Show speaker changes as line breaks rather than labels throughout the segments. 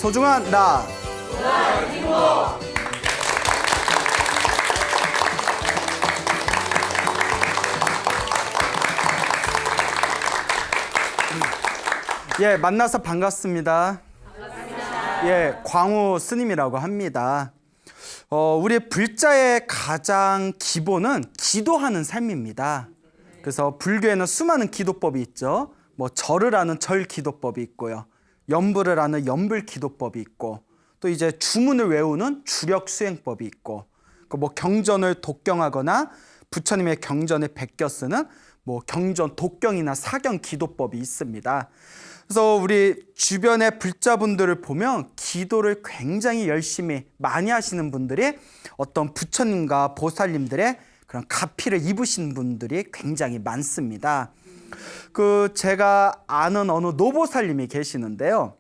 소중한 나. 예, 만나서 반갑습니다. 예, 광우 스님이라고 합니다. 우리 불자의 가장 기본은 기도하는 삶입니다. 그래서 불교에는 수많은 기도법이 있죠. 뭐 절을 하는 절 기도법이 있고요. 염불을 하는 염불 기도법이 있고, 또 이제 주문을 외우는 주력 수행법이 있고, 뭐 경전을 독경하거나 부처님의 경전에 베껴 쓰는 뭐 경전 독경이나 사경 기도법이 있습니다. 그래서 우리 주변의 불자분들을 보면 기도를 굉장히 열심히 많이 하시는 분들이 어떤 부처님과 보살님들의 그런 가피를 입으신 분들이 굉장히 많습니다. 제가 아는 어느 노보살님이 계시는데요.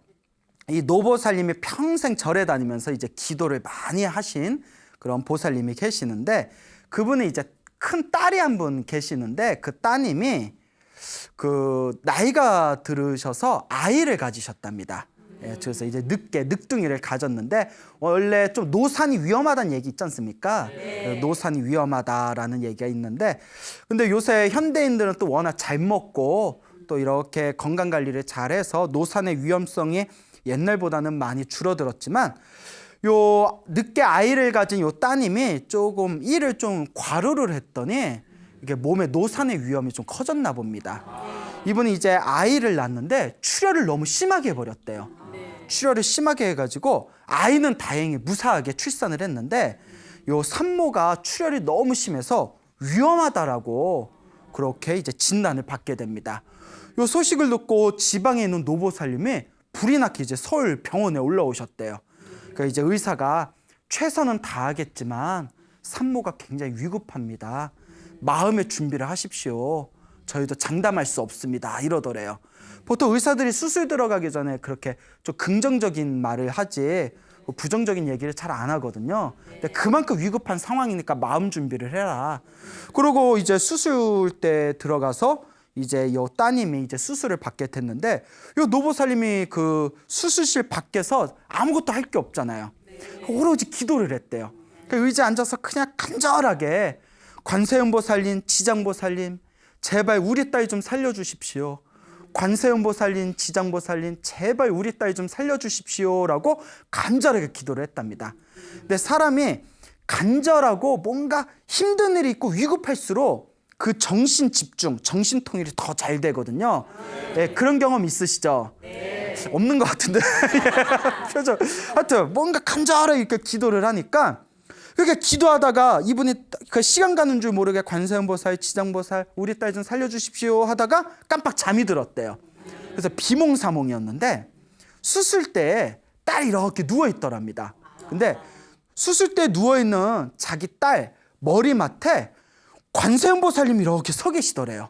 이 노보살님이 평생 절에 다니면서 이제 기도를 많이 하신 그런 보살님이 계시는데, 그분이 이제 큰 딸이 한 분 계시는데, 그 따님이 나이가 들으셔서 아이를 가지셨답니다. 예, 그래서 이제 늦게 늦둥이를 가졌는데, 원래 좀 노산이 위험하다는 얘기 있지 않습니까? 네. 노산이 위험하다라는 얘기가 있는데, 근데 요새 현대인들은 또 워낙 잘 먹고 또 이렇게 건강 관리를 잘해서 노산의 위험성이 옛날보다는 많이 줄어들었지만, 요 늦게 아이를 가진 요 따님이 조금 일을 좀 과로를 했더니 이게 몸에 노산의 위험이 좀 커졌나 봅니다. 이분이 이제 아이를 낳았는데 출혈을 너무 심하게 해버렸대요. 출혈을 심하게 해가지고 아이는 다행히 무사하게 출산을 했는데, 요 산모가 출혈이 너무 심해서 위험하다라고 그렇게 이제 진단을 받게 됩니다. 요 소식을 듣고 지방에 있는 노보살님이 불이 나게 이제 서울 병원에 올라오셨대요. 그러니까 이제 의사가 최선은 다하겠지만 산모가 굉장히 위급합니다. 마음의 준비를 하십시오. 저희도 장담할 수 없습니다. 이러더래요. 보통 의사들이 수술 들어가기 전에 그렇게 좀 긍정적인 말을 하지 부정적인 얘기를 잘 안 하거든요. 근데 그만큼 위급한 상황이니까 마음 준비를 해라. 그리고 이제 수술대 들어가서 이제 요 따님이 이제 수술을 받게 됐는데, 요 노보살님이 그 수술실 밖에서 아무것도 할 게 없잖아요. 오로지 기도를 했대요. 의자에 앉아서 그냥 간절하게 관세음보살님, 지장보살님, 제발 우리 딸 좀 살려주십시오. 관세음보살님, 지장보살님, 제발 우리 딸 좀 살려주십시오라고 간절하게 기도를 했답니다. 근데 사람이 간절하고 뭔가 힘든 일이 있고 위급할수록 그 정신 집중, 정신 통일이 더 잘 되거든요. 네, 그런 경험 있으시죠? 네. 없는 것 같은데. 표정. 하여튼 뭔가 간절하게 이렇게 기도를 하니까, 그렇게 기도하다가 이분이 그 시간 가는 줄 모르게 관세음보살, 지장보살, 우리 딸 좀 살려주십시오 하다가 깜빡 잠이 들었대요. 그래서 비몽사몽이었는데 수술대에 딸이 이렇게 누워있더랍니다. 근데 수술대에 누워있는 자기 딸 머리맡에 관세음보살님이 이렇게 서 계시더래요.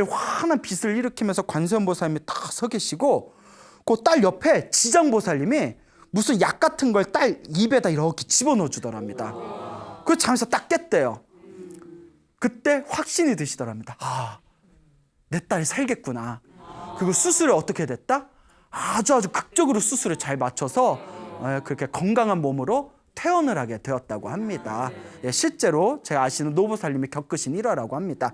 환한 빛을 일으키면서 관세음보살님이 딱 서 계시고, 그 딸 옆에 지장보살님이 무슨 약 같은 걸 딸 입에다 이렇게 집어넣어 주더랍니다. 그래서 잠에서 딱 깼대요. 그때 확신이 드시더랍니다. 아, 내 딸이 살겠구나. 그리고 수술을 어떻게 됐다? 아주 극적으로 수술을 잘 맞춰서 그렇게 건강한 몸으로 퇴원을 하게 되었다고 합니다. 예, 실제로 제가 아시는 노보살님이 겪으신 일화라고 합니다.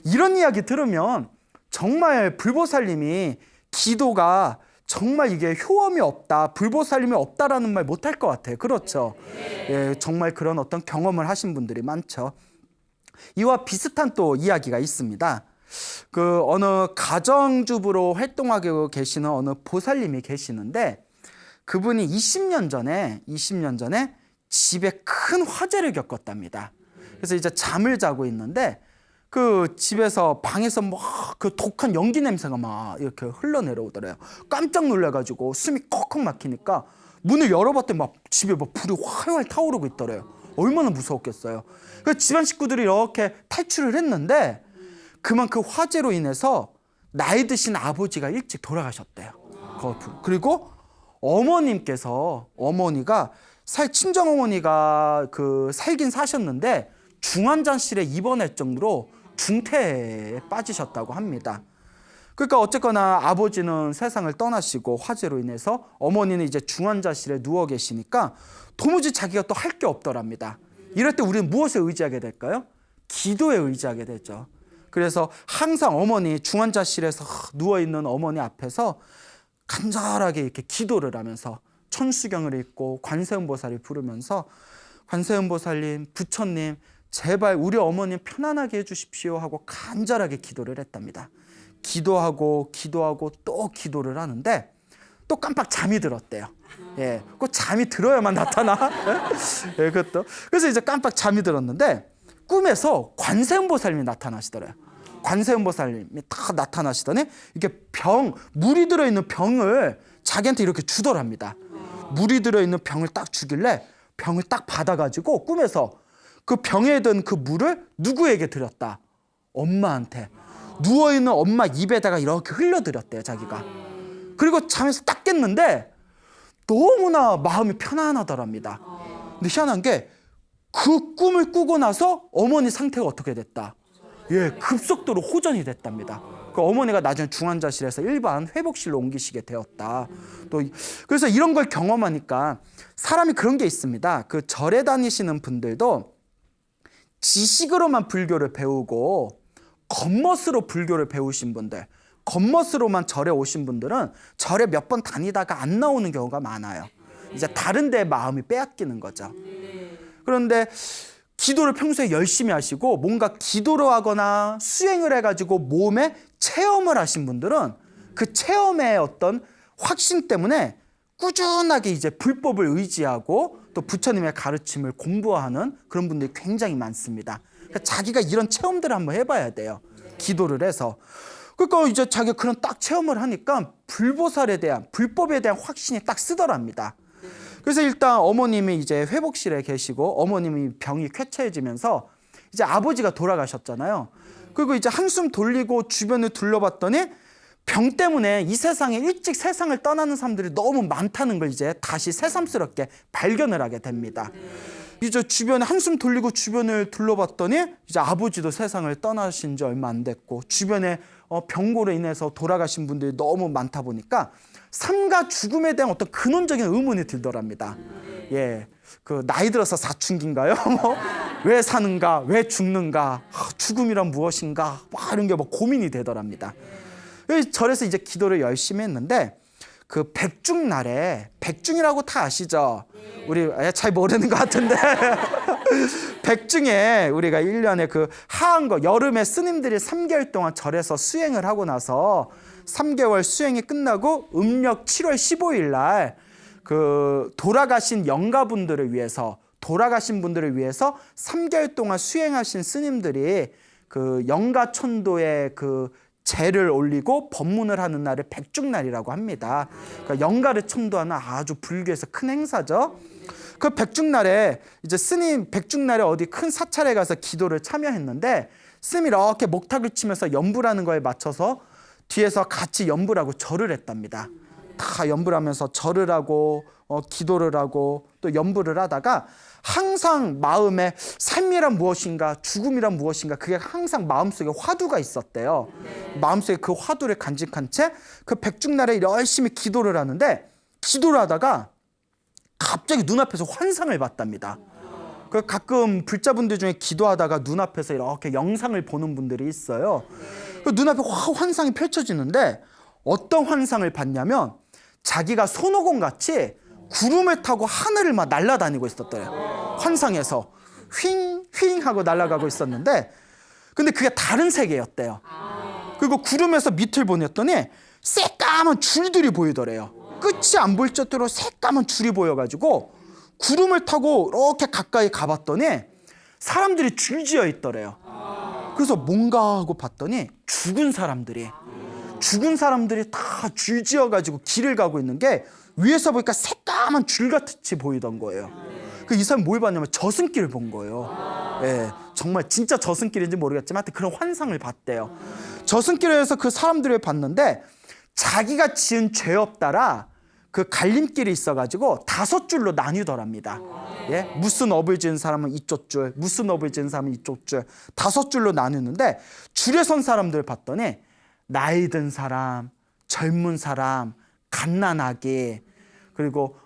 이런 이야기 들으면 정말 불보살님이 기도가 정말 이게 효험이 없다, 불보살님이 없다라는 말 못할 것 같아요. 그렇죠? 예, 정말 그런 어떤 경험을 하신 분들이 많죠. 이와 비슷한 또 이야기가 있습니다. 어느 가정주부로 활동하고 계시는 어느 보살님이 계시는데, 그분이 20년 전에 집에 큰 화재를 겪었답니다. 그래서 이제 잠을 자고 있는데 그 집에서 방에서 막 그 독한 연기 냄새가 막 이렇게 흘러내려오더래요. 깜짝 놀라가지고 숨이 컥컥 막히니까 문을 열어봤더니 막 집에 막 불이 활활 타오르고 있더래요. 얼마나 무서웠겠어요. 그래서 집안 식구들이 이렇게 탈출을 했는데, 그만 그 화재로 인해서 나이 드신 아버지가 일찍 돌아가셨대요. 그리고 어머니가 친정어머니가 살긴 사셨는데 중환자실에 입원할 정도로 중태에 빠지셨다고 합니다. 그러니까 어쨌거나 아버지는 세상을 떠나시고 화재로 인해서 어머니는 이제 중환자실에 누워 계시니까 도무지 자기가 또 할 게 없더랍니다. 이럴 때 우리는 무엇에 의지하게 될까요? 기도에 의지하게 되죠. 그래서 항상 어머니 중환자실에서 누워있는 어머니 앞에서 간절하게 이렇게 기도를 하면서 천수경을 읽고 관세음보살을 부르면서 관세음보살님, 부처님 제발 우리 어머님 편안하게 해주십시오 하고 간절하게 기도를 했답니다. 기도하고 또 기도를 하는데 또 깜빡 잠이 들었대요. 예, 꼭 잠이 들어야만 나타나. 예, 그것도. 그래서 이제 깜빡 잠이 들었는데 꿈에서 관세음보살님이 나타나시더래요. 관세음보살님이 딱 나타나시더니 이렇게 물이 들어있는 병을 자기한테 이렇게 주더랍니다. 물이 들어있는 병을 딱 주길래 병을 딱 받아가지고 꿈에서 그 병에 든 그 물을 누구에게 드렸다? 엄마한테. 누워있는 엄마 입에다가 이렇게 흘려드렸대요, 자기가. 그리고 잠에서 딱 깼는데 너무나 마음이 편안하더랍니다. 근데 희한한 게 그 꿈을 꾸고 나서 어머니 상태가 어떻게 됐다? 예, 급속도로 호전이 됐답니다. 그 어머니가 나중에 중환자실에서 일반 회복실로 옮기시게 되었다. 또 그래서 이런 걸 경험하니까 사람이 그런 게 있습니다. 그 절에 다니시는 분들도 지식으로만 불교를 배우고 겉멋으로 불교를 배우신 분들, 겉멋으로만 절에 오신 분들은 절에 몇 번 다니다가 안 나오는 경우가 많아요. 이제 다른 데에 마음이 빼앗기는 거죠. 그런데 기도를 평소에 열심히 하시고 뭔가 기도를 하거나 수행을 해가지고 몸에 체험을 하신 분들은 그 체험의 어떤 확신 때문에 꾸준하게 이제 불법을 의지하고 또 부처님의 가르침을 공부하는 그런 분들이 굉장히 많습니다. 그러니까 자기가 이런 체험들을 한번 해봐야 돼요. 기도를 해서. 그러니까 이제 자기가 그런 딱 체험을 하니까 불보살에 대한, 불법에 대한 확신이 딱 쓰더랍니다. 그래서 일단 어머님이 이제 회복실에 계시고 어머님이 병이 쾌차해지면서 이제 아버지가 돌아가셨잖아요. 그리고 이제 한숨 돌리고 주변을 둘러봤더니 병 때문에 이 세상에 일찍 세상을 떠나는 사람들이 너무 많다는 걸 이제 다시 새삼스럽게 발견을 하게 됩니다. 이제 주변에 한숨 돌리고 주변을 둘러봤더니 이제 아버지도 세상을 떠나신 지 얼마 안 됐고 주변에 병고로 인해서 돌아가신 분들이 너무 많다 보니까 삶과 죽음에 대한 어떤 근원적인 의문이 들더랍니다. 예, 그 나이 들어서 사춘기인가요? 왜 사는가? 왜 죽는가? 죽음이란 무엇인가? 이런 게 뭐 고민이 되더랍니다. 절에서 이제 기도를 열심히 했는데 그 백중날에, 백중이라고 다 아시죠? 우리 잘 모르는 것 같은데 백중에 우리가 1년에 그 하한거 여름에 스님들이 3개월 동안 절에서 수행을 하고 나서 3개월 수행이 끝나고 음력 7월 15일 날 그 돌아가신 영가분들을 위해서 3개월 동안 수행하신 스님들이 그 영가천도에 그 제를 올리고 법문을 하는 날을 백중날이라고 합니다. 그러니까 영가를 천도하는 아주 불교에서 큰 행사죠. 그 백중날에 이제 스님 백중날에 어디 큰 사찰에 가서 기도를 참여했는데 스님이 이렇게 목탁을 치면서 연불하는 거에 맞춰서 뒤에서 같이 연불하고 절을 했답니다. 다 연불하면서 절을 하고 기도를 하고 또 연불을 하다가 항상 마음에 삶이란 무엇인가 죽음이란 무엇인가 그게 항상 마음속에 화두가 있었대요. 마음속에 그 화두를 간직한 채 그 백중날에 열심히 기도를 하는데 기도를 하다가 갑자기 눈앞에서 환상을 봤답니다. 그 가끔 불자분들 중에 기도하다가 눈앞에서 이렇게 영상을 보는 분들이 있어요. 그 눈앞에 환상이 펼쳐지는데 어떤 환상을 봤냐면 자기가 손오공 같이 구름을 타고 하늘을 막 날아다니고 있었대요. 환상에서 휙휙 하고 날아가고 있었는데 근데 그게 다른 세계였대요. 그리고 구름에서 밑을 보냈더니 새까만 줄들이 보이더래요. 끝이 안 보일 정도로 새까만 줄이 보여가지고 구름을 타고 이렇게 가까이 가봤더니 사람들이 줄지어 있더래요. 그래서 뭔가 하고 봤더니 죽은 사람들이 다 줄지어가지고 길을 가고 있는 게 위에서 보니까 새까만 줄같이 보이던 거예요. 이 사람이 뭘 봤냐면 저승길을 본 거예요. 예, 정말 진짜 저승길인지 모르겠지만 하여튼 그런 환상을 봤대요. 저승길에서 그 사람들을 봤는데 자기가 지은 죄 없다라 그 갈림길이 있어가지고 5줄로 나뉘더랍니다. 예? 무슨 업을 지은 사람은 이쪽 줄, 무슨 업을 지은 사람은 이쪽 줄, 5줄로 나누는데 줄에 선 사람들 봤더니 나이 든 사람, 젊은 사람, 갓난아기, 그리고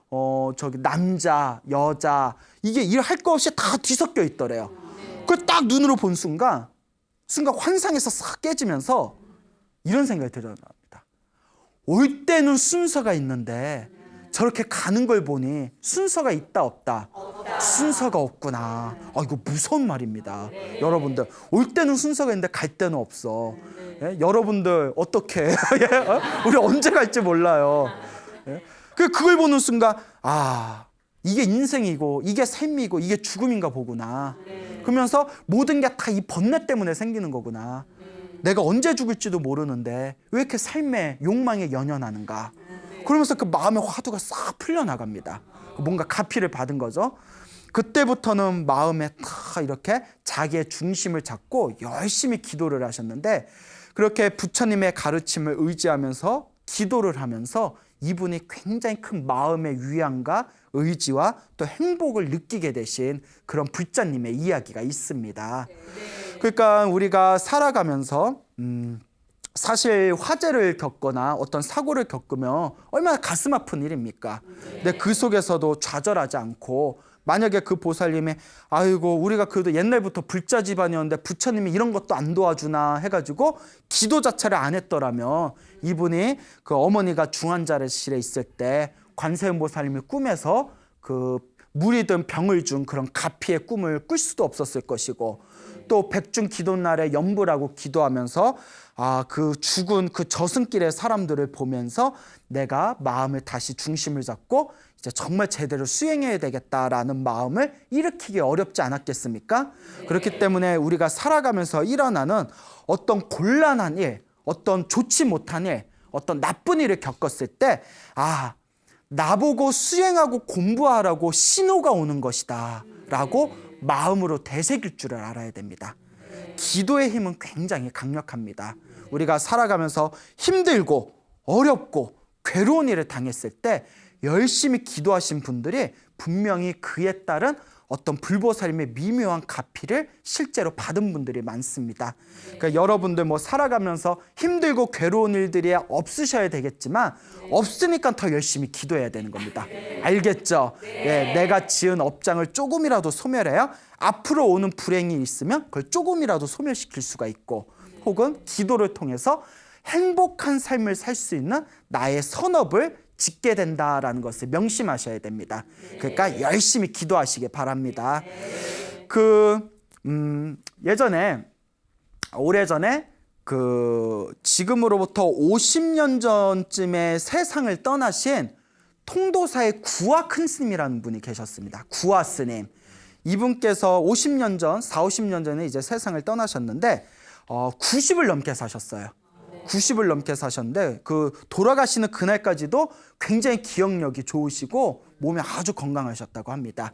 저기 남자, 여자, 이게 할 거 없이 다 뒤섞여 있더래요. 그걸 딱 눈으로 본 순간 환상에서 싹 깨지면서 이런 생각이 들어갑니다. 올 때는 순서가 있는데 저렇게 가는 걸 보니 순서가 있다 없다? 순서가 없구나. 이거 무서운 말입니다. 여러분들, 올 때는 순서가 있는데 갈 때는 없어. 예? 여러분들 어떻게 우리 언제 갈지 몰라요. 예? 그걸 보는 순간 이게 인생이고 이게 삶이고 이게 죽음인가 보구나. 그러면서 모든 게 다 이 번뇌 때문에 생기는 거구나. 내가 언제 죽을지도 모르는데 왜 이렇게 삶의 욕망에 연연하는가. 그러면서 그 마음의 화두가 싹 풀려나갑니다. 뭔가 가피를 받은 거죠. 그때부터는 마음에 다 이렇게 자기의 중심을 잡고 열심히 기도를 하셨는데, 그렇게 부처님의 가르침을 의지하면서 기도를 하면서 이분이 굉장히 큰 마음의 위안과 의지와 또 행복을 느끼게 되신 그런 불자님의 이야기가 있습니다. 그러니까 우리가 살아가면서 사실 화재를 겪거나 어떤 사고를 겪으면 얼마나 가슴 아픈 일입니까? 근데 그 속에서도 좌절하지 않고, 만약에 그 보살님이 아이고 우리가 그래도 옛날부터 불자 집안이었는데 부처님이 이런 것도 안 도와주나 해가지고 기도 자체를 안 했더라면, 이분이 그 어머니가 중환자실에 있을 때 관세음 보살님이 꿈에서 그 물이 든 병을 준 그런 가피의 꿈을 꿀 수도 없었을 것이고, 또 백중 기도날에 염불하고 기도하면서 그 죽은 그 저승길의 사람들을 보면서 내가 마음을 다시 중심을 잡고 이제 정말 제대로 수행해야 되겠다라는 마음을 일으키기 어렵지 않았겠습니까? 그렇기 때문에 우리가 살아가면서 일어나는 어떤 곤란한 일, 어떤 좋지 못한 일, 어떤 나쁜 일을 겪었을 때 나보고 수행하고 공부하라고 신호가 오는 것이다 라고 마음으로 되새길 줄을 알아야 됩니다. 기도의 힘은 굉장히 강력합니다. 우리가 살아가면서 힘들고 어렵고 괴로운 일을 당했을 때 열심히 기도하신 분들이 분명히 그에 따른 어떤 불보살님의 미묘한 가피를 실제로 받은 분들이 많습니다. 그러니까 여러분들 살아가면서 힘들고 괴로운 일들이 없으셔야 되겠지만 없으니까 더 열심히 기도해야 되는 겁니다. 알겠죠? 예, 내가 지은 업장을 조금이라도 소멸해야 앞으로 오는 불행이 있으면 그걸 조금이라도 소멸시킬 수가 있고, 혹은 기도를 통해서 행복한 삶을 살 수 있는 나의 선업을 짓게 된다라는 것을 명심하셔야 됩니다. 그러니까 열심히 기도하시기 바랍니다. 오래전에 지금으로부터 50년 전쯤에 세상을 떠나신 통도사의 구화 큰 스님이라는 분이 계셨습니다. 구화 스님. 이분께서 50년 전, 50년 전에 이제 세상을 떠나셨는데 90을 넘게 사셨어요. 90을 넘게 사셨는데 돌아가시는 그날까지도 굉장히 기억력이 좋으시고 몸이 아주 건강하셨다고 합니다.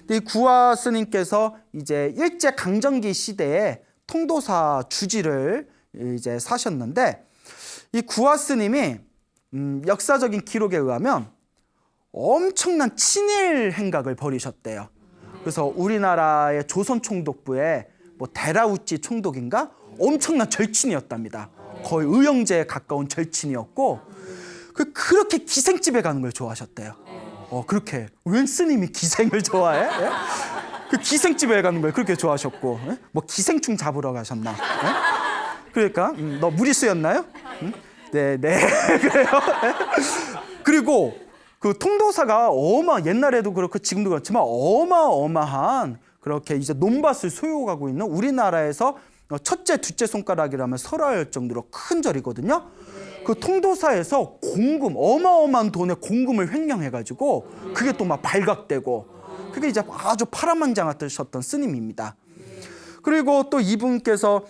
근데 이 구화 스님께서 이제 일제 강점기 시대에 통도사 주지를 이제 사셨는데, 이 구화 스님이 역사적인 기록에 의하면 엄청난 친일 행각을 벌이셨대요. 그래서 우리나라의 조선 총독부에 데라우찌 총독인가 엄청난 절친이었답니다. 거의 의형제에 가까운 절친이었고, 그렇게 기생집에 가는 걸 좋아하셨대요. 그렇게 웬 스님이 기생을 좋아해? 예? 그 기생집에 가는 걸 그렇게 좋아하셨고, 예? 기생충 잡으러 가셨나? 예? 그러니까 너 무리수였나요? 네. 그래요. 그리고 그 통도사가 옛날에도 그렇고 지금도 그렇지만 어마어마한 그렇게 이제 논밭을 소유하고 있는 우리나라에서 첫째, 둘째 손가락이라면 설할 정도로 큰 절이거든요. 그 통도사에서 어마어마한 돈의 공금을 횡령해가지고 그게 또 막 발각되고, 그게 이제 아주 파란만장하셨던 스님입니다. 그리고 또 이분께서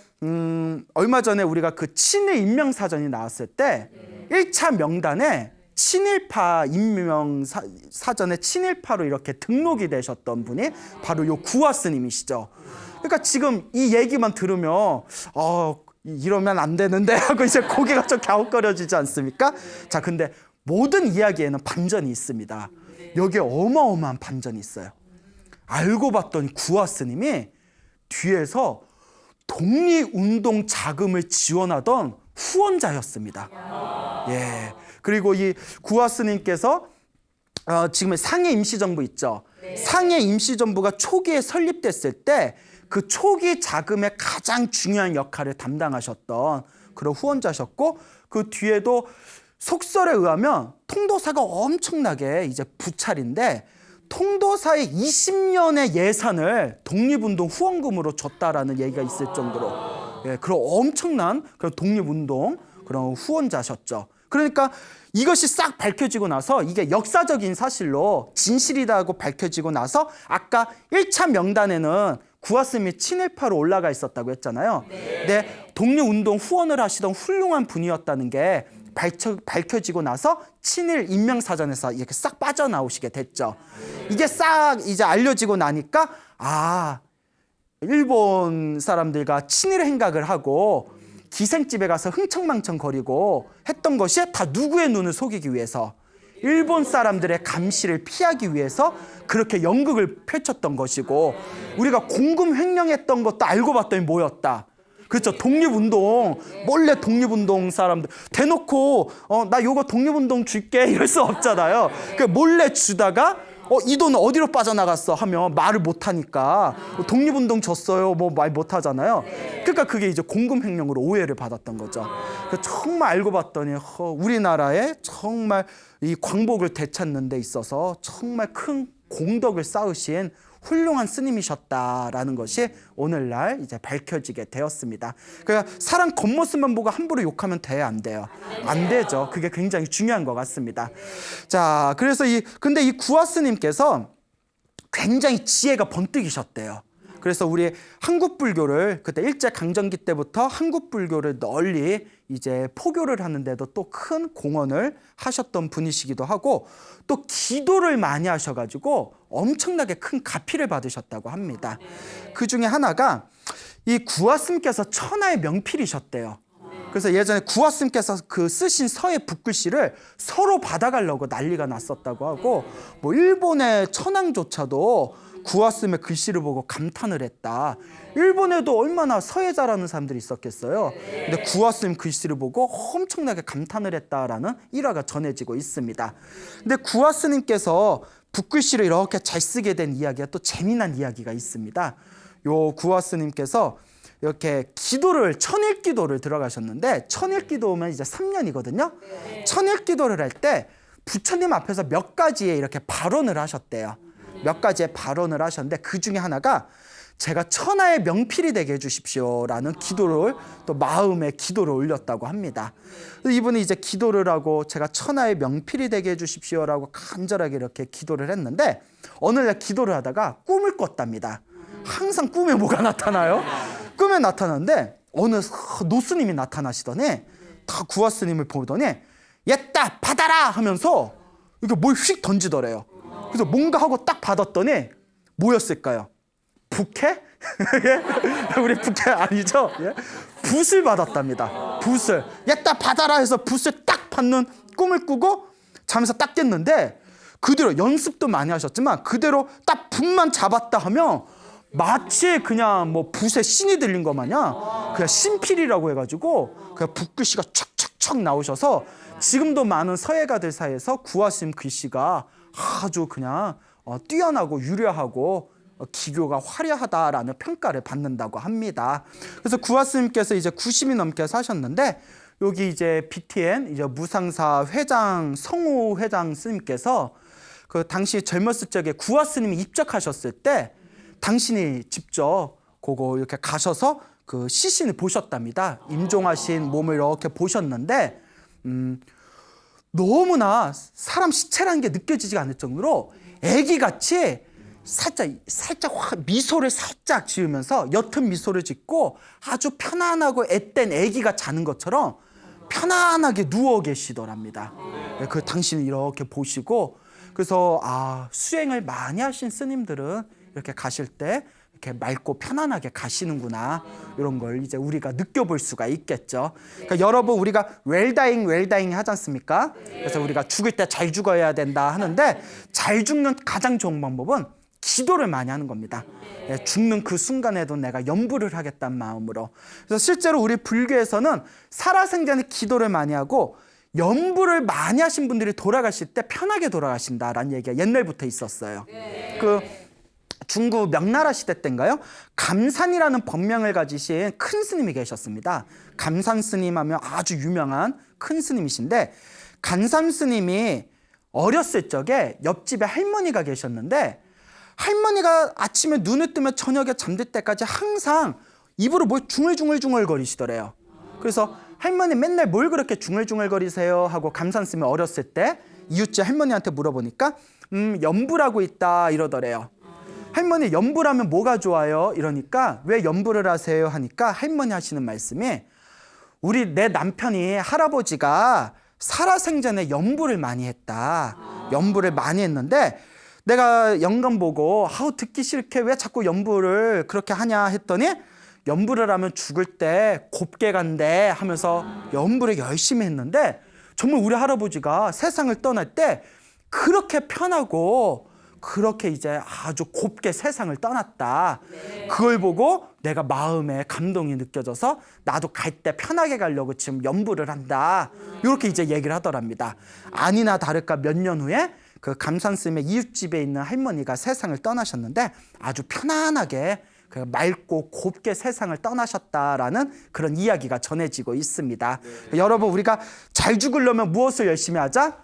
얼마 전에 우리가 그 친일 임명사전이 나왔을 때 1차 명단에 친일파 임명사전에 친일파로 이렇게 등록이 되셨던 분이 바로 요 구화 스님이시죠. 그러니까 지금 이 얘기만 들으면 이러면 안 되는데 하고 이제 고개가 좀 갸웃거려지지 않습니까? 자, 근데 모든 이야기에는 반전이 있습니다. 여기에 어마어마한 반전이 있어요. 알고 봤더니 구화 스님이 뒤에서 독립운동 자금을 지원하던 후원자였습니다. 예. 그리고 이 구화 스님께서 지금 상해 임시정부 있죠. 상해 임시정부가 초기에 설립됐을 때 그 초기 자금의 가장 중요한 역할을 담당하셨던 그런 후원자셨고, 그 뒤에도 속설에 의하면 통도사가 엄청나게 이제 부찰인데 통도사의 20년의 예산을 독립운동 후원금으로 줬다라는 얘기가 있을 정도로, 예, 그런 엄청난 그런 독립운동 그런 후원자셨죠. 그러니까 이것이 싹 밝혀지고 나서 이게 역사적인 사실로 진실이라고 밝혀지고 나서 아까 1차 명단에는 구화 스님이 친일파로 올라가 있었다고 했잖아요. 근데 독립운동 후원을 하시던 훌륭한 분이었다는 게 밝혀지고 나서 친일 인명사전에서 이렇게 싹 빠져나오시게 됐죠. 이게 싹 이제 알려지고 나니까 일본 사람들과 친일 행각을 하고 기생집에 가서 흥청망청 거리고 했던 것이 다 누구의 눈을 속이기 위해서, 일본 사람들의 감시를 피하기 위해서 그렇게 연극을 펼쳤던 것이고, 우리가 공금 횡령했던 것도 알고 봤더니 뭐였다. 그렇죠. 독립운동, 몰래 독립운동 사람들 대놓고 나 요거 독립운동 줄게 이럴 수 없잖아요. 그 몰래 주다가 이 돈 어디로 빠져나갔어 하면 말을 못하니까 독립운동 줬어요 뭐 말 못하잖아요. 그러니까 그게 이제 공금 횡령으로 오해를 받았던 거죠. 정말 알고 봤더니 우리나라에 정말 이 광복을 되찾는 데 있어서 정말 큰 공덕을 쌓으신 훌륭한 스님이셨다라는 것이 오늘날 이제 밝혀지게 되었습니다. 그러니까 사람 겉모습만 보고 함부로 욕하면 돼요, 안 돼요? 안 되죠. 그게 굉장히 중요한 것 같습니다. 자, 그래서 근데 이 구화 스님께서 굉장히 지혜가 번뜩이셨대요. 그래서 우리 한국 불교를 그때 일제 강점기 때부터 한국 불교를 널리 이제 포교를 하는데도 또 큰 공헌을 하셨던 분이시기도 하고, 또 기도를 많이 하셔가지고 엄청나게 큰 가피를 받으셨다고 합니다. 그 중에 하나가 이 구화 스님께서 천하의 명필이셨대요. 그래서 예전에 구화 스님께서 그 쓰신 서예 붓글씨를 서로 받아가려고 난리가 났었다고 하고, 뭐 일본의 천황조차도 구화 스님의 글씨를 보고 감탄을 했다. 일본에도 얼마나 서예 잘하는 사람들이 있었겠어요. 근데 구화 스님 글씨를 보고 엄청나게 감탄을 했다라는 일화가 전해지고 있습니다. 근데 구화 스님께서 붓글씨를 이렇게 잘 쓰게 된 이야기가 또 재미난 이야기가 있습니다. 요 구화 스님께서 이렇게 기도를 천일기도를 들어가셨는데, 천일기도면 이제 3년이거든요. 천일기도를 할 때 부처님 앞에서 몇 가지의 이렇게 발언을 하셨대요. 몇 가지의 발언을 하셨는데 그 중에 하나가 제가 천하의 명필이 되게 해주십시오라는 기도를, 또 마음의 기도를 올렸다고 합니다. 이분이 이제 기도를 하고 제가 천하의 명필이 되게 해주십시오라고 간절하게 이렇게 기도를 했는데, 어느 날 기도를 하다가 꿈을 꿨답니다. 항상 꿈에 뭐가 나타나요? 꿈에 나타나는데 어느 노스님이 나타나시더니 다 구화 스님을 보더니 얘따 받아라 하면서 이렇게 뭘 휙 던지더래요. 그래서 뭔가 하고 딱 받았더니 뭐였을까요? 부케? 우리 부케 아니죠? 예? 붓을 받았답니다. 붓을. 얘따 받아라 해서 붓을 딱 받는 꿈을 꾸고 잠에서 딱 깼는데, 그대로 연습도 많이 하셨지만 그대로 딱 붓만 잡았다 하면 마치 그냥 뭐 붓에 신이 들린 것 마냥 그냥 신필이라고 해가지고 그냥 붓글씨가 촥촥촥 나오셔서 지금도 많은 서예가들 사이에서 구화 스님 글씨가 아주 그냥 뛰어나고 유려하고 기교가 화려하다라는 평가를 받는다고 합니다. 그래서 구화 스님께서 이제 90이 넘게 사셨는데, 여기 이제 BTN 이제 무상사 회장 성우 회장 스님께서 그 당시 젊었을 적에 구화 스님이 입적하셨을 때 당신이 직접 그거 이렇게 가셔서 그 시신을 보셨답니다. 임종하신 몸을 이렇게 보셨는데 너무나 사람 시체라는 게 느껴지지가 않을 정도로 애기같이 살짝 미소를 살짝 지으면서 옅은 미소를 짓고 아주 편안하고 앳된 애기가 자는 것처럼 편안하게 누워 계시더랍니다. 그 당신을 이렇게 보시고, 그래서 수행을 많이 하신 스님들은 이렇게 가실 때 이렇게 맑고 편안하게 가시는구나, 이런 걸 이제 우리가 느껴볼 수가 있겠죠. 그러니까 여러분, 우리가 웰다잉 하지 않습니까? 그래서 우리가 죽을 때 잘 죽어야 된다 하는데, 잘 죽는 가장 좋은 방법은 기도를 많이 하는 겁니다. 죽는 그 순간에도 내가 염불을 하겠다는 마음으로. 그래서 실제로 우리 불교에서는 살아생전에 기도를 많이 하고 염불을 많이 하신 분들이 돌아가실 때 편하게 돌아가신다라는 얘기가 옛날부터 있었어요. 그 중국 명나라 시대 때인가요? 감산이라는 법명을 가지신 큰 스님이 계셨습니다. 감산 스님 하면 아주 유명한 큰 스님이신데, 감산 스님이 어렸을 적에 옆집에 할머니가 계셨는데, 할머니가 아침에 눈을 뜨면 저녁에 잠들 때까지 항상 입으로 뭘 중얼중얼 거리시더래요. 그래서 할머니 맨날 뭘 그렇게 중얼중얼거리세요 하고 감산 스님이 어렸을 때 이웃집 할머니한테 물어보니까 염불하고 있다 이러더래요. 할머니 염불하면 뭐가 좋아요? 이러니까 왜 염불을 하세요? 하니까 할머니 하시는 말씀이, 내 남편이 할아버지가 살아생전에 염불을 많이 했다. 염불을 많이 했는데 내가 영감 보고 듣기 싫게 왜 자꾸 염불을 그렇게 하냐 했더니, 염불을 하면 죽을 때 곱게 간대 하면서 염불을 열심히 했는데 정말 우리 할아버지가 세상을 떠날 때 그렇게 편하고 그렇게 이제 아주 곱게 세상을 떠났다. 그걸 보고 내가 마음에 감동이 느껴져서 나도 갈 때 편하게 가려고 지금 염불을 한다. 이렇게 이제 얘기를 하더랍니다. 아니나 다를까 몇 년 후에 그 감산스님의 이웃집에 있는 할머니가 세상을 떠나셨는데 아주 편안하게 맑고 곱게 세상을 떠나셨다라는 그런 이야기가 전해지고 있습니다. 여러분, 우리가 잘 죽으려면 무엇을 열심히 하자?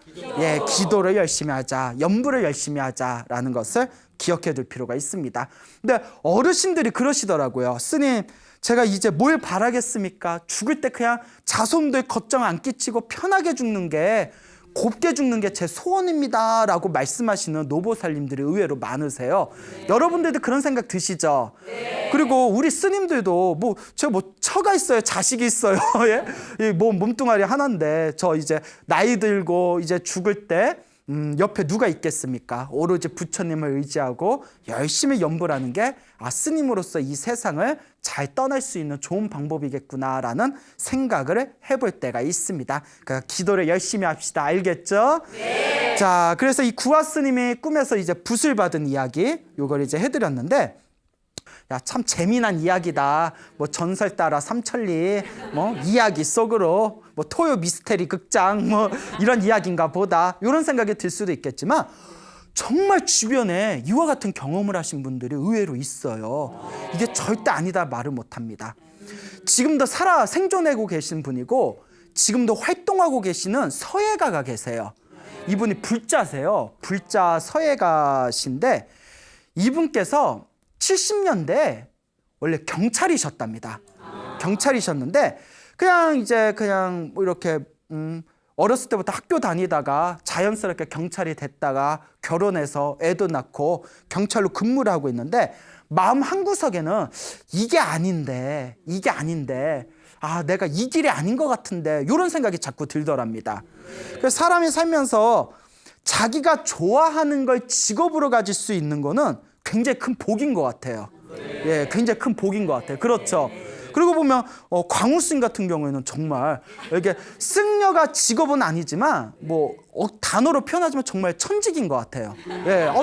기도를 열심히 하자, 염불을 열심히 하자라는 것을 기억해 둘 필요가 있습니다. 근데 어르신들이 그러시더라고요. 스님, 제가 이제 뭘 바라겠습니까? 죽을 때 그냥 자손들 걱정 안 끼치고 편하게 죽는 게, 곱게 죽는 게 제 소원입니다 라고 말씀하시는 노보살님들이 의외로 많으세요. 여러분들도 그런 생각 드시죠? 그리고 우리 스님들도 제가 처가 있어요, 자식이 있어요. 예? 몸뚱아리 하나인데 저 이제 나이 들고 이제 죽을 때 옆에 누가 있겠습니까? 오로지 부처님을 의지하고 열심히 염불하는 게 스님으로서 이 세상을 잘 떠날 수 있는 좋은 방법이겠구나라는 생각을 해볼 때가 있습니다. 그러니까 기도를 열심히 합시다. 알겠죠? 네. 자, 그래서 이 구화 스님이 꿈에서 이제 붓을 받은 이야기, 요걸 이제 해드렸는데, 참 재미난 이야기다. 전설 따라 삼천리 이야기 속으로 토요 미스테리 극장 이런 이야기인가 보다, 이런 생각이 들 수도 있겠지만 정말 주변에 이와 같은 경험을 하신 분들이 의외로 있어요. 이게 절대 아니다 말을 못합니다. 지금도 생존하고 계신 분이고 지금도 활동하고 계시는 서예가가 계세요. 이분이 불자세요. 불자 서예가신데 이분께서 70년대 원래 경찰이셨답니다. 경찰이셨는데 그냥 이렇게 어렸을 때부터 학교 다니다가 자연스럽게 경찰이 됐다가 결혼해서 애도 낳고 경찰로 근무를 하고 있는데, 마음 한구석에는 이게 아닌데 내가 이 길이 아닌 것 같은데, 이런 생각이 자꾸 들더랍니다. 그래서 사람이 살면서 자기가 좋아하는 걸 직업으로 가질 수 있는 거는 굉장히 큰 복인 것 같아요. 굉장히 큰 복인 것 같아요. 그렇죠. 그리고 보면 광우스님 같은 경우에는 정말 이게 승려가 직업은 아니지만 단어로 표현하자면 정말 천직인 것 같아요.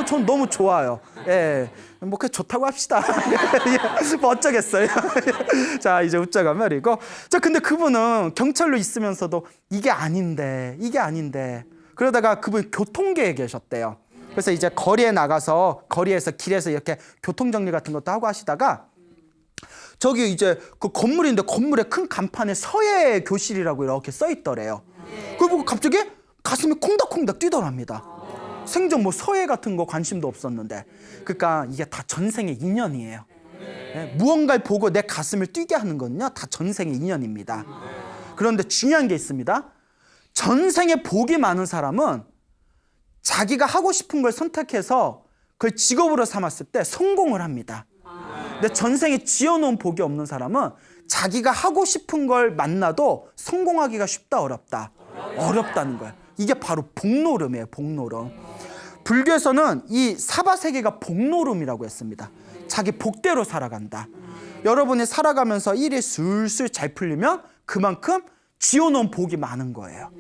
전 너무 좋아요. 그냥 좋다고 합시다. 어쩌겠어요. 자, 이제 웃자가 말이고. 자, 근데 그분은 경찰로 있으면서도 이게 아닌데 그러다가 그분이 교통계에 계셨대요. 그래서 이제 거리에서 길에서 이렇게 교통정리 같은 것도 하고 하시다가 저기 이제 그 건물인데 건물에 큰 간판에 서예 교실이라고 이렇게 써 있더래요. 그걸 보고 갑자기 가슴이 콩닥콩닥 뛰더랍니다. 생전 서예 같은 거 관심도 없었는데. 그러니까 이게 다 전생의 인연이에요. 무언가를 보고 내 가슴을 뛰게 하는 건요, 다 전생의 인연입니다. 그런데 중요한 게 있습니다. 전생에 복이 많은 사람은 자기가 하고 싶은 걸 선택해서 그걸 직업으로 삼았을 때 성공을 합니다. 근데 전생에 지어놓은 복이 없는 사람은 자기가 하고 싶은 걸 만나도 성공하기가 쉽다, 어렵다? 어렵다는 거예요. 이게 바로 복노름이에요. 복노름. 불교에서는 이 사바세계가 복노름이라고 했습니다. 자기 복대로 살아간다. 여러분이 살아가면서 일이 술술 잘 풀리면 그만큼 지어놓은 복이 많은 거예요.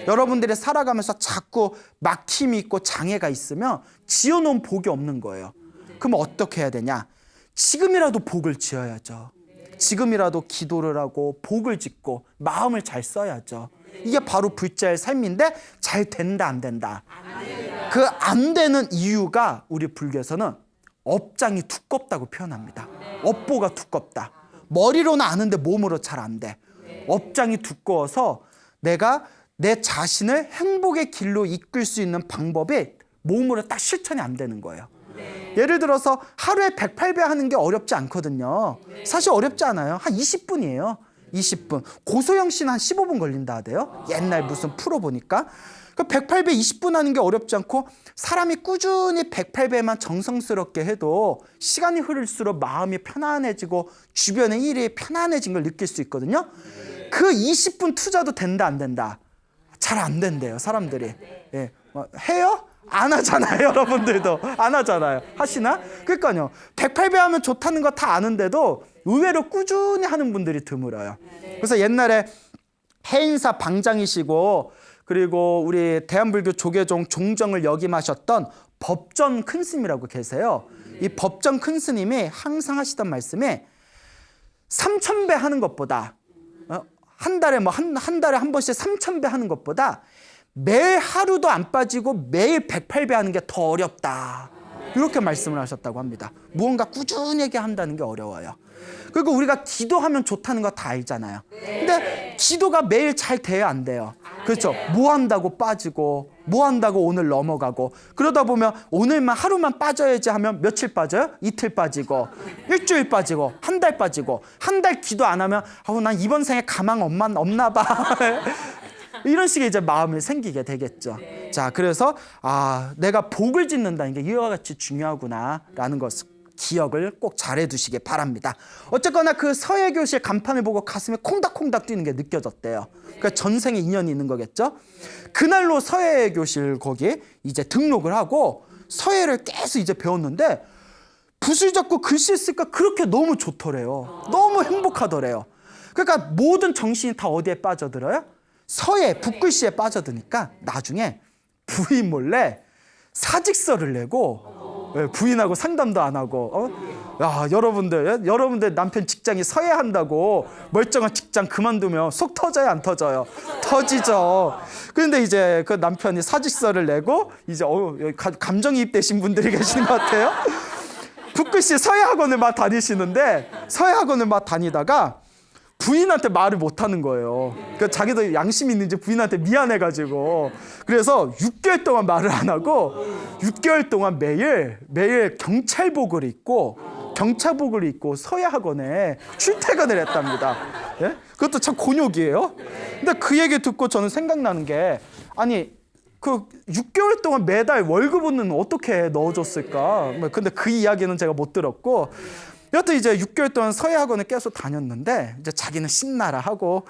여러분들이 살아가면서 자꾸 막힘이 있고 장애가 있으면 지어놓은 복이 없는 거예요. 그럼 어떻게 해야 되냐? 지금이라도 복을 지어야죠. 지금이라도 기도를 하고 복을 짓고 마음을 잘 써야죠. 이게 바로 불자의 삶인데 잘 된다 안 된다? 그 안 되는 이유가 우리 불교에서는 업장이 두껍다고 표현합니다. 업보가 두껍다. 머리로는 아는데 몸으로 잘 안 돼. 업장이 두꺼워서 내가 내 자신을 행복의 길로 이끌 수 있는 방법이 몸으로 딱 실천이 안 되는 거예요. 예를 들어서 하루에 108배 하는 게 어렵지 않거든요. 사실 어렵지 않아요. 한 20분이에요. 20분. 고소영 씨는 한 15분 걸린다 하대요. 옛날 무슨 프로 보니까. 그 108배 20분 하는 게 어렵지 않고 사람이 꾸준히 108배만 정성스럽게 해도 시간이 흐를수록 마음이 편안해지고 주변의 일이 편안해진 걸 느낄 수 있거든요. 그 20분 투자도 된다 안 된다? 잘 안 된대요, 사람들이. 예. 해요? 안 하잖아요, 여러분들도. 안 하잖아요. 하시나? 그러니까요. 108배 하면 좋다는 거 다 아는데도 의외로 꾸준히 하는 분들이 드물어요. 그래서 옛날에 해인사 방장이시고 그리고 우리 대한불교 조계종 종정을 역임하셨던 법전 큰 스님이라고 계세요. 이 법전 큰 스님이 항상 하시던 말씀이 3000배 하는 것보다 한 달에 한 달에 한 번씩 3000배 하는 것보다 매일 하루도 안 빠지고 매일 108배 하는 게 더 어렵다. 이렇게 말씀을 하셨다고 합니다. 무언가 꾸준하게 한다는 게 어려워요. 그리고 우리가 기도하면 좋다는 거 다 알잖아요. 근데 기도가 매일 잘 돼야 안 돼요. 그렇죠? 뭐 한다고 빠지고 뭐 한다고 오늘 넘어가고 그러다 보면 오늘만 하루만 빠져야지 하면 며칠 빠져요? 이틀 빠지고 일주일 빠지고 한 달 빠지고 한 달 기도 안 하면 난 이번 생에 가망 없나 봐. 이런 식의 이제 마음이 생기게 되겠죠. 자, 그래서 내가 복을 짓는다는 게 이와 같이 중요하구나라는 것을 기억을 꼭 잘해두시기 바랍니다. 어쨌거나 그 서예교실 간판을 보고 가슴에 콩닥콩닥 뛰는 게 느껴졌대요. 그러니까 전생에 인연이 있는 거겠죠. 그날로 서예교실 거기 이제 등록을 하고 서예를 계속 이제 배웠는데 붓을 잡고 글씨 쓰니까 그렇게 너무 좋더래요. 너무 행복하더래요. 그러니까 모든 정신이 다 어디에 빠져들어요? 서예, 붓글씨에 빠져드니까 나중에 부인 몰래 사직서를 내고 부인하고 상담도 안 하고 여러분들 남편 직장이 서예한다고 멀쩡한 직장 그만두면 속 터져요 안 터져요? 터지죠. 그런데 이제 그 남편이 사직서를 내고 이제 감정이입되신 분들이 계시는 것 같아요. 붓글씨 서예학원을 막 다니시는데 서예학원을 막 다니다가 부인한테 말을 못하는 거예요. 그러니까 자기도 양심이 있는지 부인한테 미안해가지고 그래서 6개월 동안 말을 안 하고 6개월 동안 매일 경찰복을 입고 서예학원에 출퇴근을 했답니다. 예? 그것도 참 곤욕이에요. 근데 그 얘기 듣고 저는 생각나는 게 그 6개월 동안 매달 월급은 어떻게 넣어줬을까? 근데 그 이야기는 제가 못 들었고 여튼 이제 6개월 동안 서예학원을 계속 다녔는데 이제 자기는 신나라 하고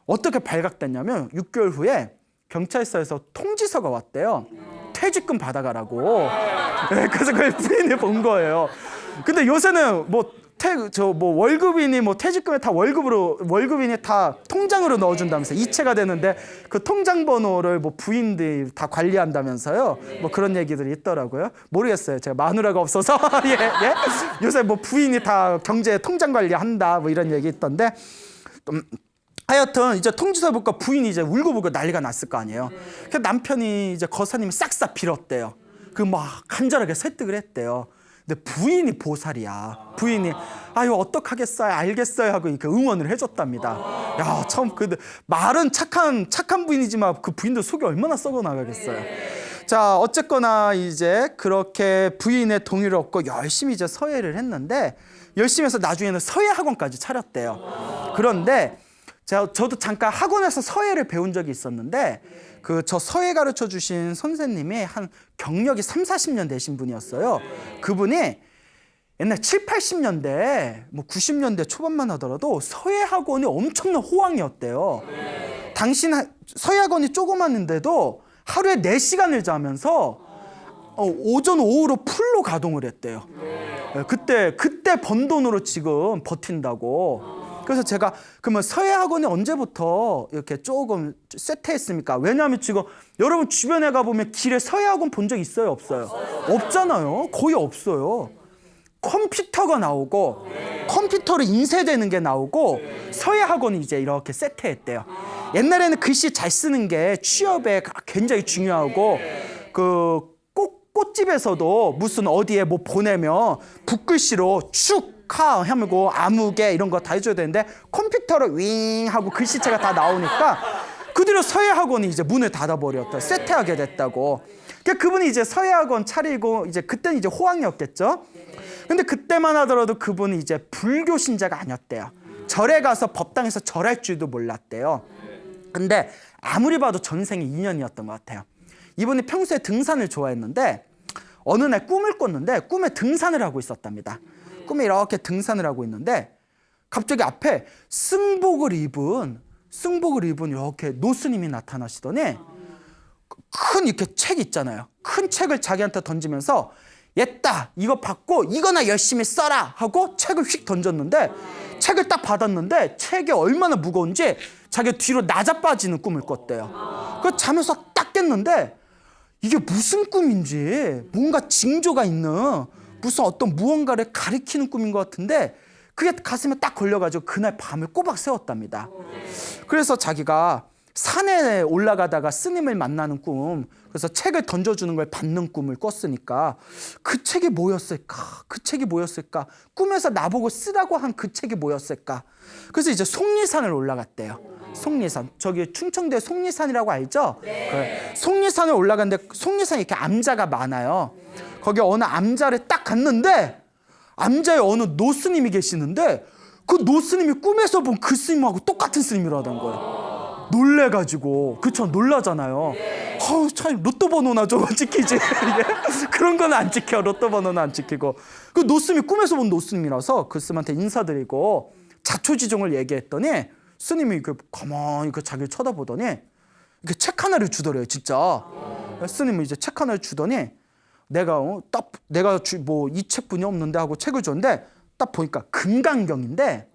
어떻게 발각됐냐면 6개월 후에 경찰서에서 통지서가 왔대요. 퇴직금 받아가라고. 네, 그래서 그걸 부인이 본 거예요. 근데 요새는 월급인이 퇴직금에 다 월급인이 다 통장으로 넣어준다면서 이체가 되는데 그 통장 번호를 부인들이 다 관리한다면서요. 그런 얘기들이 있더라고요. 모르겠어요. 제가 마누라가 없어서 예. 요새 부인이 다 경제 통장 관리한다 이런 얘기 있던데 하여튼 이제 통지서 보니까 부인이 이제 울고불고 난리가 났을 거 아니에요. 그래서 남편이 이제 거사님이 싹싹 빌었대요. 간절하게 설득을 했대요. 근데 부인이 보살이야. 부인이 어떡하겠어요, 알겠어요 하고 이렇게 응원을 해줬답니다. 야, 참 근데 말은 착한 부인이지만 그 부인도 속이 얼마나 썩어 나가겠어요. 자, 어쨌거나 이제 그렇게 부인의 동의를 얻고 열심히 이제 서예를 했는데 열심히 해서 나중에는 서예 학원까지 차렸대요. 그런데 저도 잠깐 학원에서 서예를 배운 적이 있었는데 저 서예 가르쳐 주신 선생님이 한 경력이 30-40년 되신 분이었어요. 그분이 옛날 70-80년대 90년대 초반만 하더라도 서예 학원이 엄청난 호황이었대요. 서예 학원이 조그마한데도 하루에 4시간을 자면서 오전 오후로 풀로 가동을 했대요. 그때 번 돈으로 지금 버틴다고. 그래서 제가 그러면 서예학원이 언제부터 이렇게 조금 쇠퇴했습니까? 왜냐하면 지금 여러분 주변에 가보면 길에 서예학원 본 적 있어요? 없어요? 없잖아요. 거의 없어요. 컴퓨터가 나오고 컴퓨터로 인쇄되는 게 나오고 서예학원이 이제 이렇게 세트했대요. 옛날에는 글씨 잘 쓰는 게 취업에 굉장히 중요하고 그 꽃집에서도 무슨 어디에 뭐 보내면 붓글씨로 축하 하고 아무개 이런 거 다 해줘야 되는데 컴퓨터로 윙 하고 글씨체가 다 나오니까 그대로 서예학원이 이제 문을 닫아버렸다. 쇠퇴하게 됐다고. 그러니까 그분이 이제 서예학원 차리고 이제 그때는 이제 호황이었겠죠. 근데 그때만 하더라도 그분이 이제 불교 신자가 아니었대요. 절에 가서 법당에서 절할 줄도 몰랐대요. 근데 아무리 봐도 전생의 인연이었던 것 같아요. 이분이 평소에 등산을 좋아했는데 어느 날 꿈을 꿨는데 꿈에 등산을 하고 있었답니다. 꿈에 이렇게 등산을 하고 있는데 갑자기 앞에 승복을 입은 이렇게 노스님이 나타나시더니 큰 이렇게 책 있잖아요. 큰 책을 자기한테 던지면서 얘따 이거 받고 이거나 열심히 써라 하고 책을 휙 던졌는데 책을 딱 받았는데 책이 얼마나 무거운지 자기가 뒤로 낮아빠지는 꿈을 꿨대요. 그 자면서 딱 깼는데 이게 무슨 꿈인지 뭔가 징조가 있는 무슨 어떤 무언가를 가리키는 꿈인 것 같은데 그게 가슴에 딱 걸려가지고 그날 밤을 꼬박 새웠답니다. 그래서 자기가 산에 올라가다가 스님을 만나는 꿈, 그래서 책을 던져주는 걸 받는 꿈을 꿨으니까 그 책이 뭐였을까? 그 책이 뭐였을까? 꿈에서 나보고 쓰라고 한 그 책이 뭐였을까? 그래서 이제 속리산을 올라갔대요. 속리산. 저기 충청도에 속리산이라고 알죠? 네. 속리산에 올라갔는데 속리산에 이렇게 암자가 많아요. 거기 어느 암자를 딱 갔는데 암자에 어느 노스님이 계시는데 그 노스님이 꿈에서 본 그 스님하고 똑같은 스님이라던 거예요. 놀래가지고 그쵸 놀라잖아요. 참 로또 번호나 좀 지키지. 그런 거는 안 지켜. 로또 번호는 안 지키고 그 노스님이 꿈에서 본 노스님이라서 그 스님한테 인사드리고 자초지종을 얘기했더니 스님이 가만히 자기를 쳐다보더니 이렇게 책 하나를 주더래요. 진짜 스님이 이제 책 하나를 주더니 내가 이 책뿐이 없는데 하고 책을 줬는데 딱 보니까 금강경인데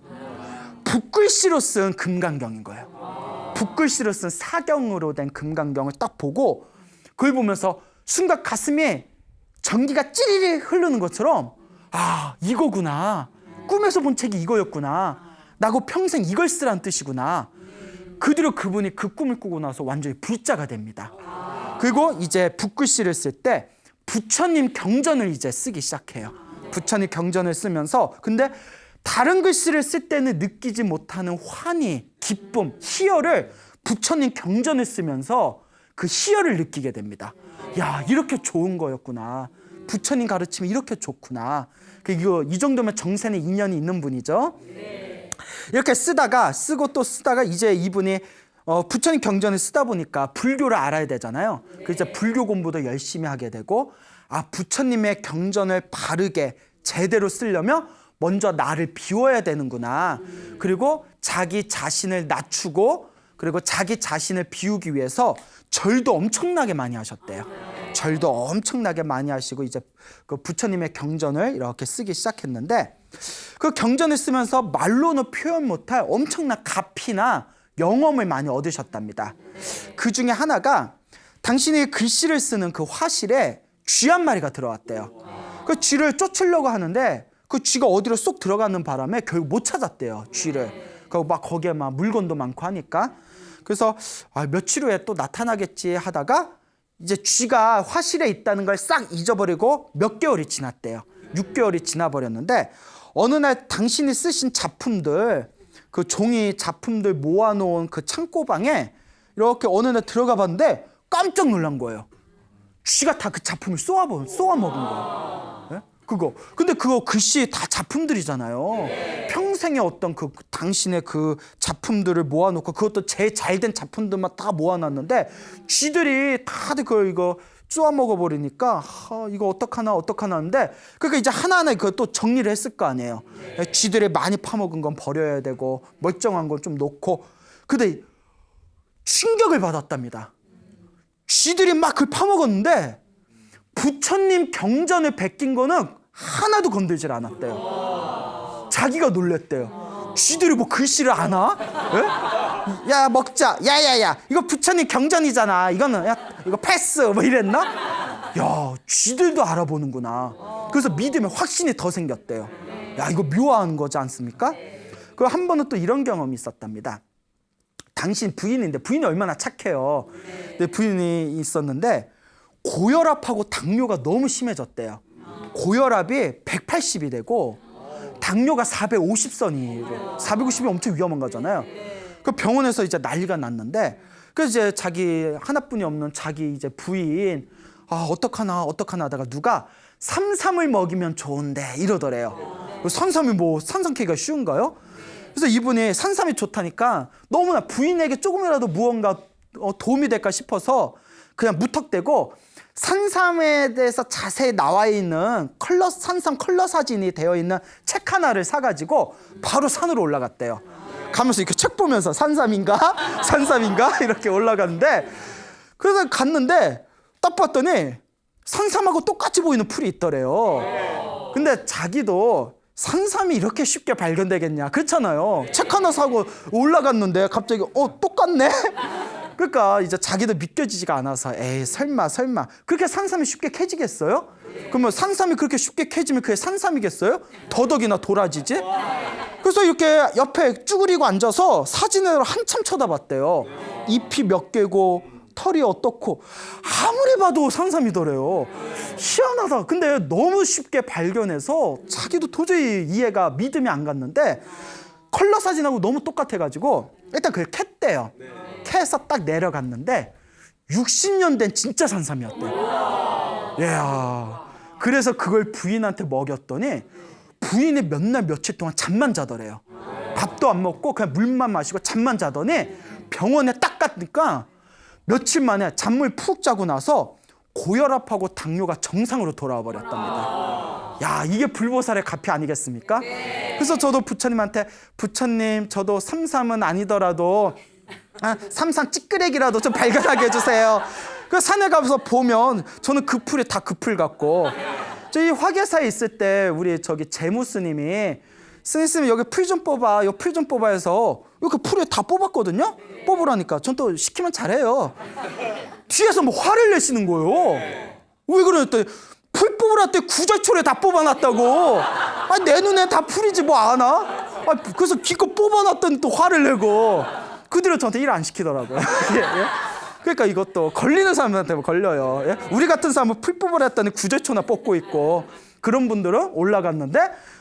붓글씨로 쓴 금강경인 거예요. 붓글씨로 쓴 사경으로 된 금강경을 딱 보고 그걸 보면서 순간 가슴에 전기가 찌리리 흐르는 것처럼 아 이거구나. 꿈에서 본 책이 이거였구나. 나고 평생 이걸 쓰란 뜻이구나. 그 뒤로 그분이 그 꿈을 꾸고 나서 완전히 불자가 됩니다. 그리고 이제 붓글씨를 쓸 때 부처님 경전을 이제 쓰기 시작해요. 부처님 경전을 쓰면서 근데 다른 글씨를 쓸 때는 느끼지 못하는 환희, 기쁨, 희열을 부처님 경전을 쓰면서 그 희열을 느끼게 됩니다. 야, 이렇게 좋은 거였구나. 부처님 가르침이 이렇게 좋구나. 이 정도면 정생에 인연이 있는 분이죠. 이렇게 쓰고 또 쓰다가 이제 이분이 부처님 경전을 쓰다 보니까 불교를 알아야 되잖아요. 그래서 불교 공부도 열심히 하게 되고 부처님의 경전을 바르게 제대로 쓰려면 먼저 나를 비워야 되는구나. 그리고 자기 자신을 낮추고 그리고 자기 자신을 비우기 위해서 절도 엄청나게 많이 하셨대요. 절도 엄청나게 많이 하시고 이제 그 부처님의 경전을 이렇게 쓰기 시작했는데 그 경전을 쓰면서 말로는 표현 못할 엄청난 가피나 영험을 많이 얻으셨답니다. 그 중에 하나가 당신이 글씨를 쓰는 그 화실에 쥐 한 마리가 들어왔대요. 그 쥐를 쫓으려고 하는데 그 쥐가 어디로 쏙 들어가는 바람에 결국 못 찾았대요. 쥐를. 거기에 막 물건도 많고 하니까. 그래서 며칠 후에 또 나타나겠지 하다가 이제 쥐가 화실에 있다는 걸 싹 잊어버리고 몇 개월이 지났대요. 6개월이 지나버렸는데 어느 날 당신이 쓰신 작품들 그 종이 작품들 모아놓은 그 창고방에 이렇게 어느 날 들어가 봤는데 깜짝 놀란 거예요. 쥐가 다 그 작품을 쏘아 먹은 거예요. 네? 근데 그거 글씨 다 작품들이잖아요. 평생의 어떤 그 당신의 그 작품들을 모아놓고 그것도 제일 잘된 작품들만 다 모아놨는데 쥐들이 다들 이거 쏘아 먹어버리니까 이거 어떡하나 하는데 그러니까 이제 하나하나 그걸 또 정리를 했을 거 아니에요. 쥐들이 많이 파먹은 건 버려야 되고 멀쩡한 건 좀 놓고. 근데 충격을 받았답니다. 쥐들이 막 그걸 파먹었는데 부처님 경전을 베낀 거는 하나도 건들질 않았대요. 자기가 놀랬대요. 쥐들이 뭐 글씨를 아나? 에? 야 먹자. 야야야 이거 부처님 경전이잖아. 이거는 이거 패스 뭐 이랬나? 야 쥐들도 알아보는구나. 그래서 믿음의 확신이 더 생겼대요. 야, 이거 묘한 거지 않습니까? 그 한 번은 또 이런 경험이 있었답니다. 당신 부인인데, 부인이 얼마나 착해요. 근데 부인이 있었는데 고혈압하고 당뇨가 너무 심해졌대요. 고혈압이 180이 되고 당뇨가 450선이 450이 엄청 위험한 거잖아요. 그 병원에서 이제 난리가 났는데, 그래서 이제 자기 하나뿐이 없는 자기 이제 부인, 어떡하나 하다가 누가 삼삼을 먹이면 좋은데 이러더래요. 산삼이 뭐 산삼 캐기가 쉬운가요? 그래서 이분이 산삼이 좋다니까 너무나 부인에게 조금이라도 무언가 도움이 될까 싶어서 그냥 무턱대고 산삼에 대해서 자세히 나와 있는 산삼 컬러 사진이 되어 있는 책 하나를 사가지고 바로 산으로 올라갔대요. 가면서 이렇게 책 보면서 산삼인가 이렇게 올라갔는데, 그래서 갔는데 딱 봤더니 산삼하고 똑같이 보이는 풀이 있더래요. 근데 자기도 산삼이 이렇게 쉽게 발견되겠냐, 그렇잖아요. 책 하나 사고 올라갔는데 갑자기 똑같네. 그러니까 이제 자기도 믿겨지지가 않아서 에이 설마 그렇게 산삼이 쉽게 캐지겠어요? 그러면 산삼이 그렇게 쉽게 캐지면 그게 산삼이겠어요? 더덕이나 도라지지? 그래서 이렇게 옆에 쭈그리고 앉아서 사진을 한참 쳐다봤대요. 잎이 몇 개고 털이 어떻고 아무리 봐도 산삼이더래요. 희한하다. 근데 너무 쉽게 발견해서 자기도 도저히 이해가 믿음이 안 갔는데 컬러 사진하고 너무 똑같아가지고 일단 그걸 캤대요. 캐서 딱 내려갔는데 60년 된 진짜 산삼이었대요. 이야. 그래서 그걸 부인한테 먹였더니 부인이 몇 날 며칠 동안 잠만 자더래요. 밥도 안 먹고 그냥 물만 마시고 잠만 자더니 병원에 딱 갔으니까 며칠 만에 잠을 푹 자고 나서 고혈압하고 당뇨가 정상으로 돌아와 버렸답니다. 야, 이게 불보살의 가피 아니겠습니까? 그래서 저도 부처님한테, 부처님 저도 삼삼은 아니더라도 삼삼 찌끄레기라도 좀 발견하게 해주세요. 그 산에 가서 보면 저는 그 풀이 다 그 풀 같고, 저희 화계사에 있을 때 우리 저기 재무 스님이 스님 여기 풀 좀 뽑아, 요 풀 좀 뽑아 해서 이렇게 풀을 다 뽑았거든요. 뽑으라니까 전 또 시키면 잘해요. 뒤에서 뭐 화를 내시는 거예요. 왜 그러랬더니 풀 뽑으라 때 구절초를 다 뽑아놨다고. 내 눈에 다 풀이지 뭐 아나? 그래서 기껏 뽑아놨더니 또 화를 내고 그 뒤로 저한테 일 안 시키더라고요. 예, 예? 그러니까 이것도 걸리는 사람한테 걸려요. 예? 우리 같은 사람은 풀 뽑으라 했더니 구절초나 뽑고 있고, 그런 분들은 올라갔는데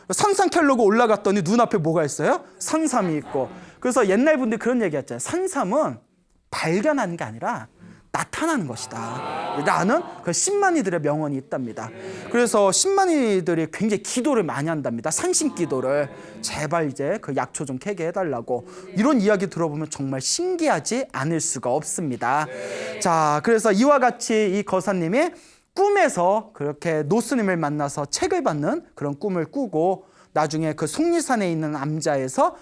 산삼 캐려고 올라갔더니 눈앞에 뭐가 있어요? 산삼이 있고. 그래서 옛날 분들이 그런 얘기 했잖아요. 산삼은 발견하는 게 아니라 나타나는 것이다 라는 그 신만이들의 명언이 있답니다. 그래서 신만이들이 굉장히 기도를 많이 한답니다. 산신 기도를. 제발 이제 그 약초 좀 캐게 해달라고. 이런 이야기 들어보면 정말 신기하지 않을 수가 없습니다. 자, 그래서 이와 같이 이 거사님이 꿈에서 그렇게 노스님을 만나서 책을 받는 그런 꿈을 꾸고, 나중에 그 속리산에 있는 암자에서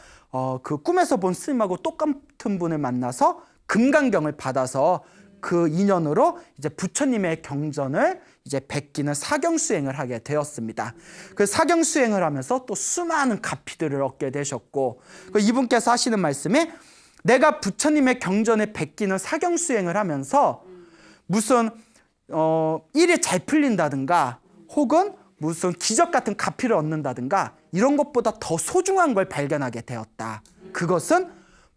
그 꿈에서 본 스님하고 똑같은 분을 만나서 금강경을 받아서 그 인연으로 이제 부처님의 경전을 이제 베끼는 사경수행을 하게 되었습니다. 그 사경수행을 하면서 또 수많은 가피들을 얻게 되셨고, 그 이분께서 하시는 말씀이, 내가 부처님의 경전을 베끼는 사경수행을 하면서 무슨 일이 잘 풀린다든가 혹은 무슨 기적 같은 가피를 얻는다든가 이런 것보다 더 소중한 걸 발견하게 되었다. 그것은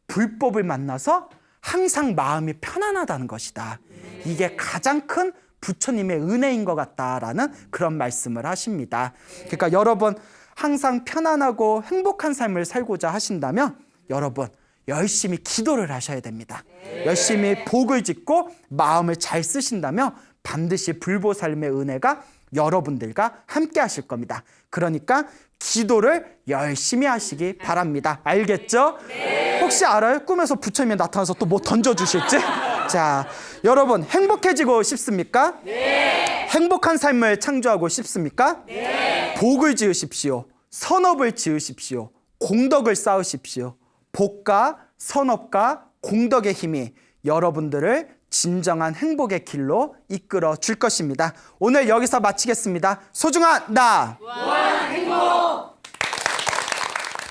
불법을 만나서 항상 마음이 편안하다는 것이다. 이게 가장 큰 부처님의 은혜인 것 같다라는 그런 말씀을 하십니다. 그러니까 여러분 항상 편안하고 행복한 삶을 살고자 하신다면 여러분 열심히 기도를 하셔야 됩니다. 열심히 복을 짓고 마음을 잘 쓰신다면 반드시 불보살님의 은혜가 여러분들과 함께 하실 겁니다. 그러니까 기도를 열심히 하시기 바랍니다. 알겠죠? 네. 혹시 알아요? 꿈에서 부처님이 나타나서 또 뭐 던져주실지? 자, 여러분 행복해지고 싶습니까? 네. 행복한 삶을 창조하고 싶습니까? 네. 복을 지으십시오. 선업을 지으십시오. 공덕을 쌓으십시오. 복과 선업과 공덕의 힘이 여러분들을 진정한 행복의 길로 이끌어 줄 것입니다. 오늘 여기서 마치겠습니다. 소중한 나! 무한 행복!